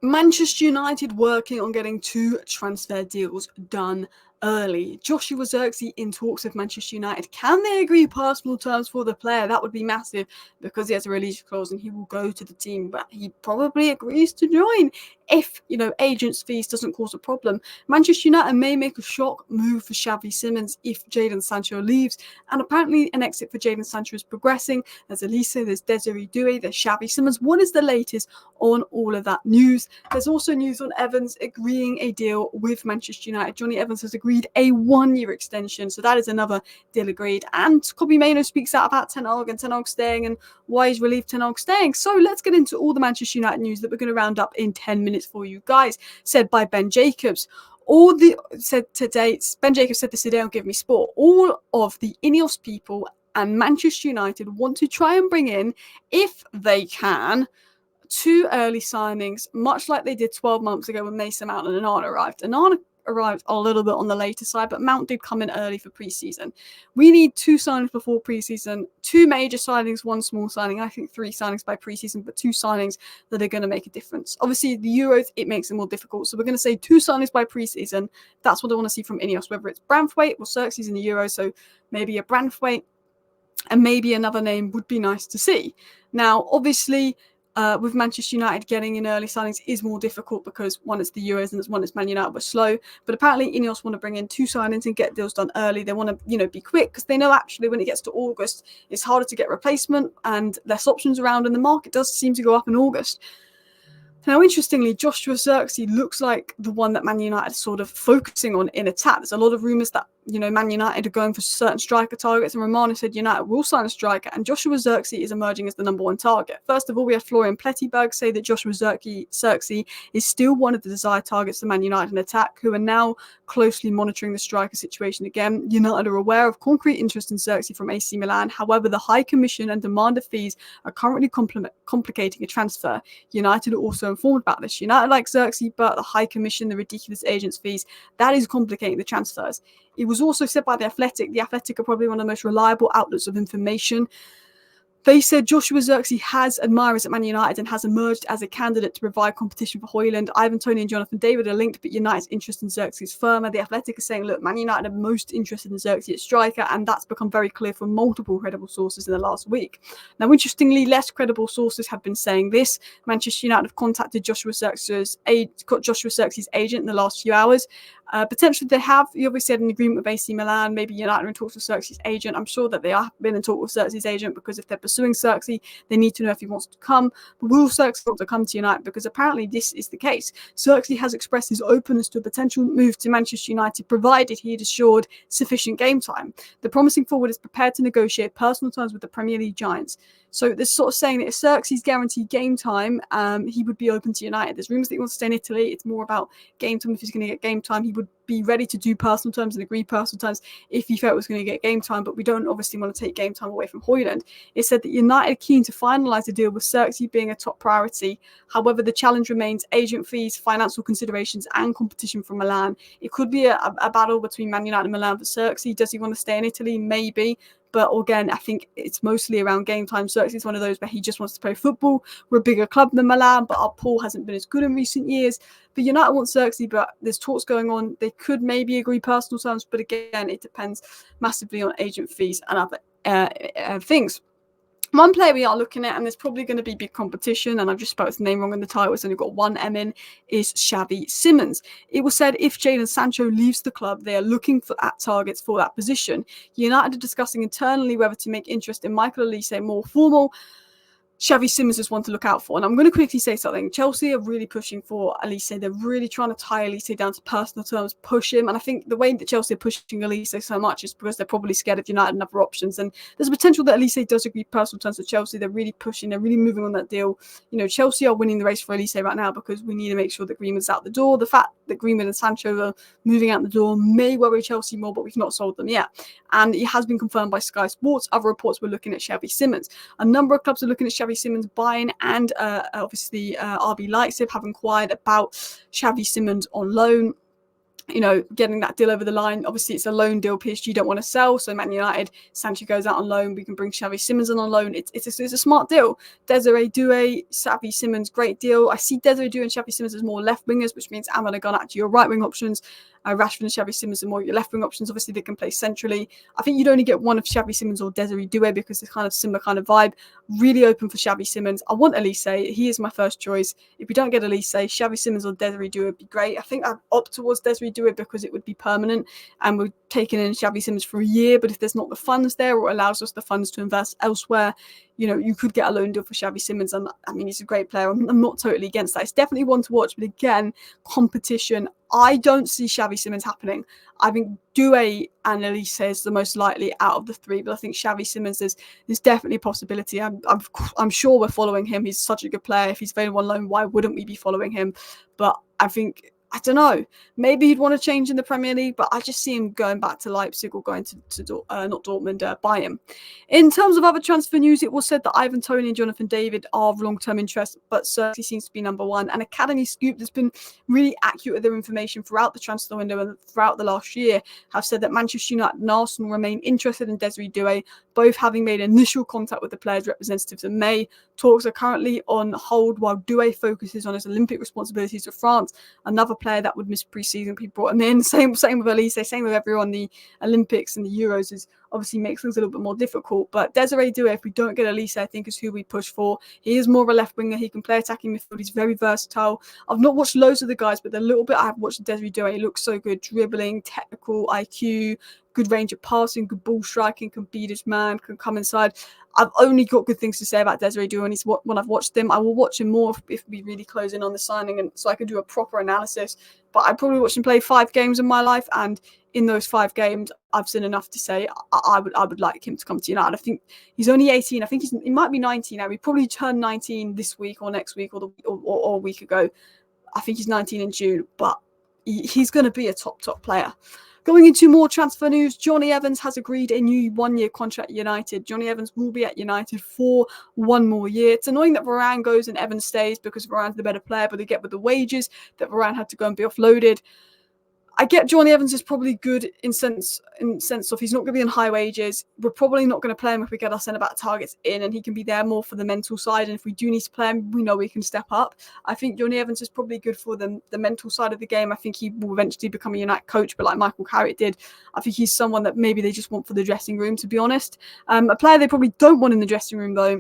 Manchester United working on getting 2 transfer deals done early. Joshua Zirkzee in talks with Manchester United. Can they agree personal terms for the player? That would be massive because he has a release clause and he will go to the team, but he probably agrees to join if, agents' fees doesn't cause a problem. Manchester United may make a shock move for Xavi Simons if Jadon Sancho leaves, and apparently an exit for Jadon Sancho is progressing. There's Elise, there's Desiree Doue, there's Xavi Simons. What is the latest on all of that news? There's also news on Evans agreeing a deal with Manchester United. Johnny Evans has agreed a 1-year extension, so that is another deal agreed. And Kobbie Mainoo speaks out about Ten Hag and Ten Hag staying and why he's relieved Ten Hag staying. So let's get into all the Manchester United news that we're going to round up in 10 minutes for you guys, said by Ben Jacobs. Ben Jacobs said this today on Give Me Sport. All of the Ineos people and Manchester United want to try and bring in, if they can, 2 early signings, much like they did 12 months ago when Mason Mount and Onana arrived. Onana arrived a little bit on the later side, but Mount did come in early for pre-season. We need 2 signings before pre-season, 2 major signings, 1 small signing. I think 3 signings by pre-season, but 2 signings that are going to make a difference. Obviously, the Euros, it makes it more difficult. So we're going to say 2 signings by pre-season. That's what I want to see from Ineos, whether it's Branthwaite or Zirkzee in the Euros. So maybe a Branthwaite and maybe another name would be nice to see. Now, obviously, with Manchester United getting in early signings is more difficult because one, it's the Euros, and one, it's Man United, were slow. But apparently Ineos want to bring in 2 signings and get deals done early. They want to, be quick because they know actually when it gets to August, it's harder to get replacement and less options around, and the market does seem to go up in August. Now, interestingly, Joshua Zirkzee looks like the one that Man United is sort of focusing on in attack. There's a lot of rumours that, Man United are going for certain striker targets, and Romano said United will sign a striker, and Joshua Zirkzee is emerging as the number 1 target. First of all, we had Florian Plettenberg say that Joshua Zirkzee is still one of the desired targets for Man United in attack, who are now closely monitoring the striker situation again. United are aware of concrete interest in Zirkzee from AC Milan. However, the high commission and demand of fees are currently complicating a transfer. United are also informed about this. United like Zirkzee, but the high commission, the ridiculous agents' fees, that is complicating the transfers. It was also said by The Athletic. The Athletic are probably one of the most reliable outlets of information. They said Joshua Zirkzee has admirers at Man United and has emerged as a candidate to provide competition for Højlund. Ivan Toney and Jonathan David are linked, but United's interest in Zirkzee is firmer. The Athletic is saying, look, Man United are most interested in Zirkzee at striker, and that's become very clear from multiple credible sources in the last week. Now, interestingly, less credible sources have been saying this. Manchester United have contacted Joshua Zirkzee's agent in the last few hours. Potentially they have. He obviously had an agreement with AC Milan. Maybe United are in talks with Zirkzee's agent. I'm sure that they have been in talks with Zirkzee's agent, because if they're pursuing Zirkzee, they need to know if he wants to come. But will Zirkzee want to come to United? Because apparently this is the case. Zirkzee has expressed his openness to a potential move to Manchester United, provided he had assured sufficient game time. The promising forward is prepared to negotiate personal terms with the Premier League giants. So this sort of saying that if Zirkzee's guaranteed game time, he would be open to United. There's rumours that he wants to stay in Italy. It's more about game time. If he's going to get game time, he would be ready to do personal terms and agree personal terms if he felt it was going to get game time. But we don't obviously want to take game time away from Højlund. It said that United are keen to finalise the deal, with Zirkzee being a top priority. However, the challenge remains agent fees, financial considerations, and competition from Milan. It could be a battle between Man United and Milan for Zirkzee. Does he want to stay in Italy? Maybe. But again, I think it's mostly around game time. Zirkzee is one of those where he just wants to play football. We're a bigger club than Milan, but our pool hasn't been as good in recent years. But United want Zirkzee, but there's talks going on. They could maybe agree personal terms, but again, it depends massively on agent fees and other things. One player we are looking at, and there's probably going to be big competition, and I've just spelled his name wrong in the title, it's only got 1 M in, is Xavi Simons. It was said if Jadon Sancho leaves the club, they are looking at targets for that position. United are discussing internally whether to make interest in Michael Elise more formal. Xavi Simons is one to look out for. And I'm going to quickly say something. Chelsea are really pushing for Elise. They're really trying to tie Elise down to personal terms, push him. And I think the way that Chelsea are pushing Elise so much is because they're probably scared of United and other options. And there's a potential that Elise does agree personal terms with Chelsea. They're really pushing. They're really moving on that deal. Chelsea are winning the race for Elise right now because we need to make sure that Greenwood's out the door. The fact that Greenwood and Sancho are moving out the door may worry Chelsea more, but we've not sold them yet. And it has been confirmed by Sky Sports. Other reports were looking at Xavi Simons. A number of clubs are looking at Xavi Simons buying, and obviously RB Leipzig have inquired about Xavi Simons on loan. getting that deal over the line. Obviously, it's a loan deal. PSG don't want to sell, so Man United, Sancho goes out on loan. We can bring Xavi Simons on loan. It's a smart deal. Desiree Doue, Xavi Simons, great deal. I see Desiree Doue and Xavi Simons as more left wingers, which means Amman are gone out to your right wing options. Rashford and Xavi Simons are more your left wing options. Obviously, they can play centrally. I think you'd only get one of Xavi Simons or Desiree Doue because it's kind of similar kind of vibe. Really open for Xavi Simons. I want Elise. He is my first choice. If we don't get Elise, Xavi Simons or Desiree Doue would be great. I think I'd opt towards Desiree Doue because it would be permanent and we're taking in Xavi Simons for a year. But if there's not the funds there or allows us the funds to invest elsewhere, you could get a loan deal for Xavi Simons. And I mean, he's a great player. I'm not totally against that. It's definitely one to watch. But again, competition. I don't see Xavi Simons happening. I think Doue and Elise is the most likely out of the three, but I think Xavi Simons is definitely a possibility. I'm sure we're following him. He's such a good player. If he's available on loan, why wouldn't we be following him? But I don't know. Maybe he'd want to change in the Premier League, but I just see him going back to Leipzig or going to not Dortmund, Bayern. In terms of other transfer news, it was said that Ivan Toney and Jonathan David are of long-term interest, but Zirkzee seems to be number one. And Academy Scoop that's been really accurate with their information throughout the transfer window and throughout the last year have said that Manchester United and Arsenal remain interested in Desiree Doue, both having made initial contact with the players' representatives in May. Talks are currently on hold while Doue focuses on his Olympic responsibilities for France. Another player that would miss pre-season, people brought him in. Same with Elise, same with everyone. The Olympics and the Euros is obviously makes things a little bit more difficult. But Desiree Doue, if we don't get Elise, I think is who we push for. He is more of a left winger. He can play attacking midfield. He's very versatile. I've not watched loads of the guys, but the little bit I have watched Desiree Doue, he looks so good. Dribbling, technical, IQ, good range of passing, good ball striking, can beat his man, can come inside. I've only got good things to say about Desiree Doue, and when I've watched him. I will watch him more if we really close in on the signing, and so I can do a proper analysis. But I probably watched him play 5 games in my life, and in those 5 games, I've seen enough to say I would like him to come to United. I think he's only 18. I think he might be 19 now. He probably turned 19 this week or next week or a week ago. I think he's 19 in June, but he's going to be a top player. Going into more transfer news, Johnny Evans has agreed a new 1-year contract at United. Johnny Evans will be at United for 1 more year. It's annoying that Varane goes and Evans stays because Varane's the better player, but they get with the wages that Varane had to go and be offloaded. I get Johnny Evans is probably good in sense of he's not going to be on high wages. We're probably not going to play him if we get our centre-back targets in, and he can be there more for the mental side. And if we do need to play him, we know we can step up. I think Johnny Evans is probably good for the mental side of the game. I think he will eventually become a United coach, but like Michael Carrick did, I think he's someone that maybe they just want for the dressing room, to be honest. A player they probably don't want in the dressing room, though,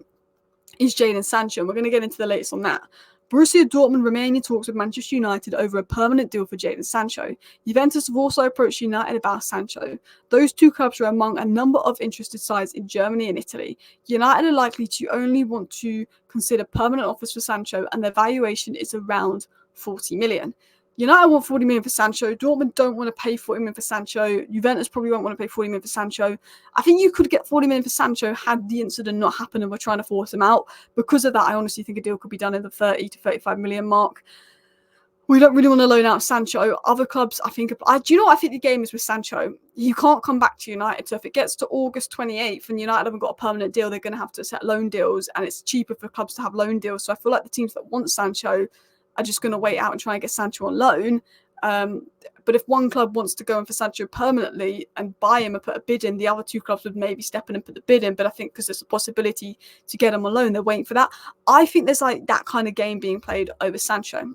is Jadon Sancho. And we're going to get into the latest on that. Borussia Dortmund remain in talks with Manchester United over a permanent deal for Jadon Sancho. Juventus have also approached United about Sancho. Those two clubs are among a number of interested sides in Germany and Italy. United are likely to only want to consider permanent offers for Sancho, and their valuation is around 40 million. United want 40 million for Sancho. Dortmund don't want to pay 40 million for Sancho. Juventus probably won't want to pay 40 million for Sancho. I think you could get 40 million for Sancho had the incident not happened and we're trying to force him out. Because of that, I honestly think a deal could be done in the 30 to 35 million mark. We don't really want to loan out Sancho. Other clubs, I think... do you know what I think the game is with Sancho? You can't come back to United. So if it gets to August 28th and United haven't got a permanent deal, they're going to have to set loan deals. And it's cheaper for clubs to have loan deals. So I feel like the teams that want Sancho are just going to wait out and try and get Sancho on loan. But if one club wants to go in for Sancho permanently and buy him and put a bid in, the other 2 clubs would maybe step in and put the bid in. But I think because there's a possibility to get him on loan, they're waiting for that. I think there's like that kind of game being played over Sancho.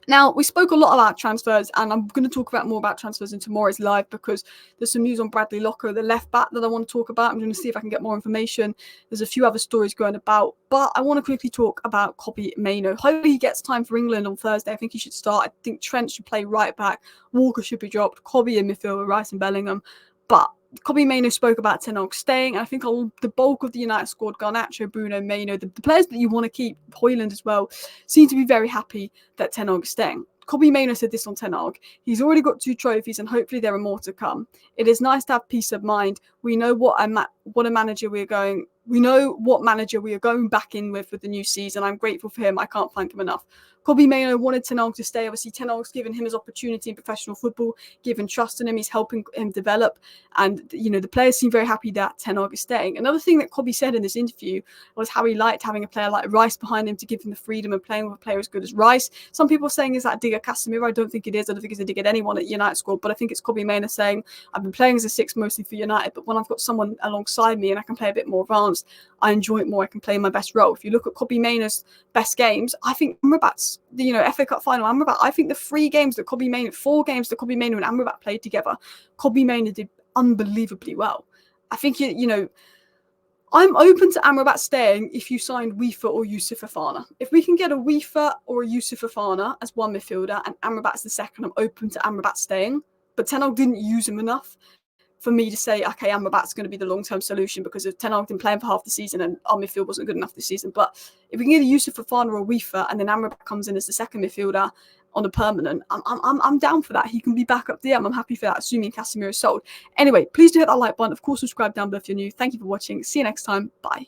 Now, we spoke a lot about transfers, and I'm going to talk more about transfers in tomorrow's live because there's some news on Bradley Locker, the left back, that I want to talk about. I'm going to see if I can get more information. There's a few other stories going about, but I want to quickly talk about Kobbie Mainoo. Hopefully he gets time for England on Thursday. I think he should start. I think Trent should play right back. Walker should be dropped. Kobbie in midfield with Rice and Bellingham. But Kobbie Mainoo spoke about Ten Hag staying, and I think the bulk of the United squad, Garnacho, Bruno, Mainoo, the players that you want to keep, Højlund as well, seem to be very happy that Ten Hag is staying. Kobbie Mainoo said this on Ten Hag. He's already got 2 trophies, and hopefully there are more to come. It is nice to have peace of mind. We know what manager we are going back in with the new season. I'm grateful for him. I can't thank him enough. Kobbie Mainoo wanted Ten Hag to stay. Obviously, Ten Hag's given him his opportunity in professional football, given trust in him. He's helping him develop. And, the players seem very happy that Ten Hag is staying. Another thing that Kobbie said in this interview was how he liked having a player like Rice behind him to give him the freedom of playing with a player as good as Rice. Some people are saying, is that a dig at Casemiro? I don't think it is. I don't think it's a dig at anyone at United squad, but I think it's Kobbie Mainoo saying, I've been playing as a 6 mostly for United, but when I've got someone alongside me and I can play a bit more advanced, I enjoy it more. I can play my best role. If you look at Kobbie Mainoo's best games, I think Amrabat's, FA Cup final, Amrabat, I think the 4 games that Kobbie Mainoo and Amrabat played together, Kobbie Mainoo did unbelievably well. I think, I'm open to Amrabat staying if you signed Weaver or Yusuf Fofana. If we can get a Weaver or a Yusuf Fofana as one midfielder and Amrabat's the second, I'm open to Amrabat staying. But Ten Hag didn't use him enough for me to say, okay, Amrabat's going to be the long-term solution, because if Ten Hag didn't play him for half the season and our midfield wasn't good enough this season. But if we can get a Yusuf Fofana or a Weaver and then Amrabat comes in as the second midfielder on a permanent, I'm down for that. He can be back up DM. I'm happy for that, assuming Casemiro is sold. Anyway, please do hit that like button. Of course, subscribe down below if you're new. Thank you for watching. See you next time. Bye.